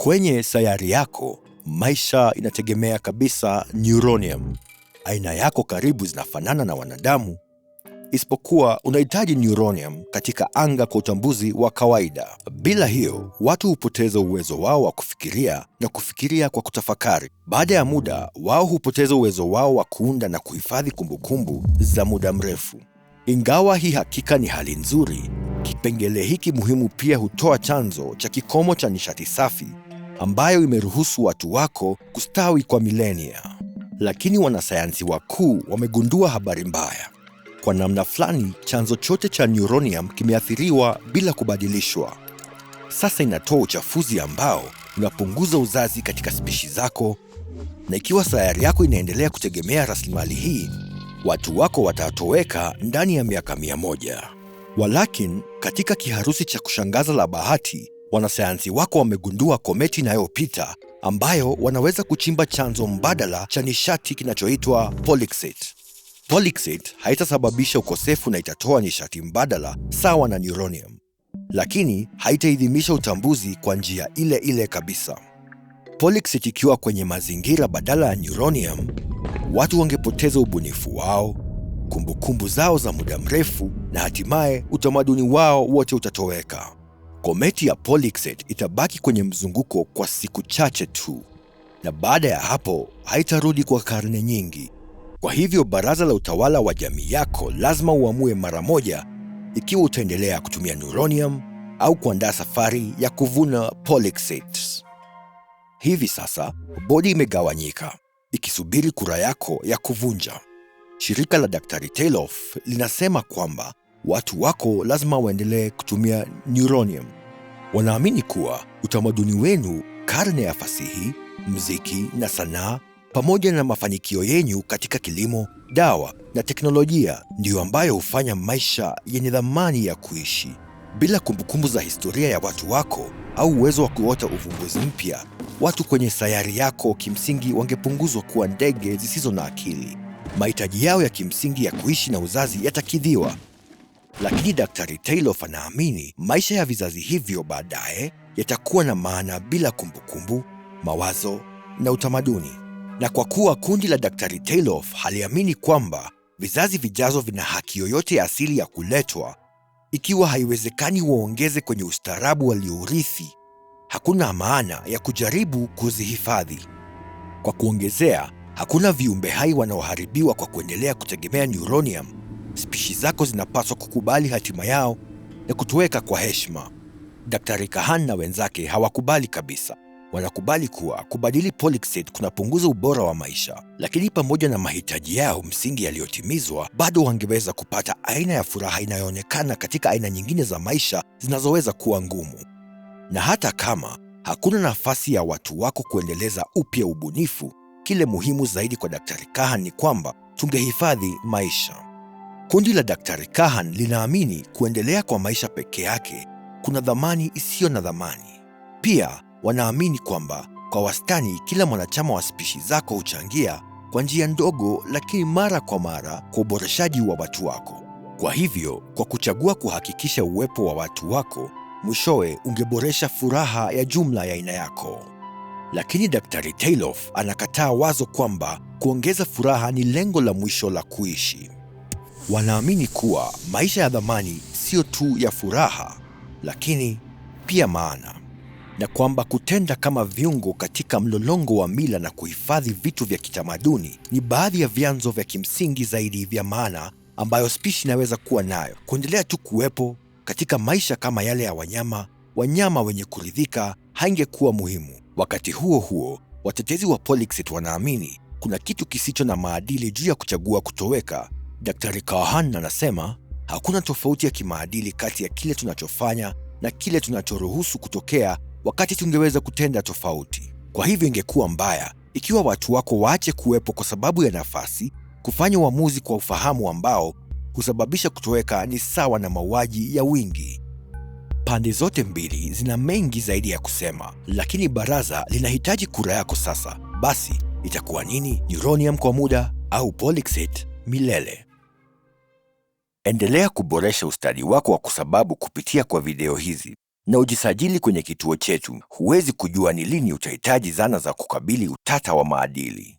Kwenye sayari yako, maisha inategemea kabisa neuronium. Aina yako karibu zinafanana na wanadamu, isipokuwa unahitaji neuronium katika anga kwa utambuzi wa kawaida. Bila hiyo, watu hupoteza uwezo wao wa kufikiria na kufikiria kwa kutafakari. Baada ya muda, wao hupoteza uwezo wao wa kuunda na kuhifadhi kumbukumbu za muda mrefu. Ingawa hii hakika ni hali nzuri, kipengele hiki muhimu pia hutoa chanzo cha kikomo cha nishati safi ambayo imeruhusu watu wako kustawi kwa milenia. Lakini wanasayansi wakuu wamegundua habari mbaya. Kwa namna fulani, chanzo chote cha neuronium kimeathiriwa bila kubadilishwa. Sasa inatoa uchafuzi ambao unapunguza uzazi katika spishi zako, na ikiwa sayari yako inaendelea kutegemea rasilimali hii, watu wako watatoweka ndani ya miaka 100. Walakin, katika kiharusi cha kushangaza la bahati, wanasayansi wako wamegundua kometi inayopita ambayo wanaweza kuchimba chanzo mbadala cha nishati kinachoitwa polixite. Polixite haitasababisha ukosefu na itatoa nishati mbadala sawa na neuronium, lakini haitaidhimisha utambuzi kwa njia ile ile kabisa. Polixite ikiwa kwenye mazingira badala ya neuronium, watu wangepoteza ubunifu wao, kumbukumbu zao za muda mrefu, na hatimaye utamaduni wao wote utatoweka. Kometi ya polixite itabaki kwenye mzunguko kwa siku chache tu, na baada ya hapo haitarudi kwa karne nyingi. Kwa hivyo baraza la utawala wa jamii yako lazima uamue mara moja ikiwa utaendelea kutumia neuronium au kuandaa safari ya kuvuna polixite. Hivi sasa bodi imegawanyika ikisubiri kura yako ya kuvunja. Shirika la Daktari Tayloff linasema kwamba watu wako lazima waendelee kutumia neuronium. Wanaamini kuwa utamaduni wenu, karne ya fasihi, muziki na sanaa, pamoja na mafanikio yenu katika kilimo, dawa na teknolojia ndiyo ambayo hufanya maisha yenye thamani ya kuishi. Bila kumbukumbu za historia ya watu wako au uwezo wa kuota uvumbuzi mpya, watu kwenye sayari yako kimsingi wangepunguzwa kuwa ndege zisizo na akili. Mahitaji yao ya kimsingi ya kuishi na uzazi yatakidhiwa. Lakini Daktari Tayloff anaamini maisha ya vizazi hivyo baadaye yatakuwa na maana bila kumbukumbu, mawazo na utamaduni. Na kwa kuwa kundi la Daktari Tayloff haliamini kwamba vizazi vijazo vina haki yoyote ya asili ya kuletwa, ikiwa haiwezekani waongeze kwenye ustaarabu waliourithi, hakuna maana ya kujaribu kuzihifadhi. Kwa kuongezea, hakuna viumbe hai wanaoharibiwa kwa kuendelea kutegemea neuronium. Spishi zako zinapaswa kukubali hatima yao na kutoweka kwa heshima. Daktari Kahan na wenzake hawakubali kabisa. Wanakubali kuwa kubadili polixite kunapunguza ubora wa maisha, lakini pamoja na mahitaji yao msingi yaliyotimizwa, bado wangeweza kupata aina ya furaha inayoonekana katika aina nyingine za maisha zinazoweza kuwa ngumu. Na hata kama hakuna nafasi ya watu wako kuendeleza upya ubunifu, kile muhimu zaidi kwa Daktari Kahan ni kwamba tungehifadhi maisha. Kundi la Daktari Kahan linaamini kuendelea kwa maisha peke yake kuna dhamani isiyo na dhamani. Pia wanaamini kwamba kwa wastani kila mwanachama wa spishi zako huchangia kwa njia ndogo lakini mara kwa mara kwa uboreshaji wa watu wako. Kwa hivyo, kwa kuchagua kuhakikisha uwepo wa watu wako, mwishowe ungeboresha furaha ya jumla ya aina yako. Lakini Daktari Tayloff anakataa wazo kwamba kuongeza furaha ni lengo la mwisho la kuishi. Wanaamini kuwa maisha ya dhamani sio tu ya furaha, lakini pia maana, na kwamba kutenda kama viungo katika mlolongo wa mila na kuhifadhi vitu vya kitamaduni ni baadhi ya vyanzo vya kimsingi zaidi vya maana ambayo spishi inaweza kuwa nayo. Kuendelea tu kuwepo katika maisha kama yale ya wanyama wenye kuridhika haingekuwa muhimu. Wakati huo huo, watetezi wa polixite wanaamini kuna kitu kisicho na maadili juu ya kuchagua kutoweka. Daktari Kahan anasema hakuna tofauti ya kimaadili kati ya kile tunachofanya na kile tunachoruhusu kutokea, wakati tungeweza kutenda tofauti. Kwa hivyo ingekuwa mbaya ikiwa watu wako waache kuwepo kwa sababu ya nafasi. Kufanya uamuzi kwa ufahamu ambao kusababisha kutoweka ni sawa na mauaji ya wingi. Pande zote mbili zina mengi zaidi ya kusema, lakini baraza linahitaji kura yako sasa. Basi itakuwa nini? Neuronium kwa muda au polixite milele? Endelea kuboresha ustadi wako wa kusababu kupitia kwa video hizi. na ujisajili kwenye kituo chetu. Huwezi kujua ni lini utahitaji zana za kukabili utata wa maadili.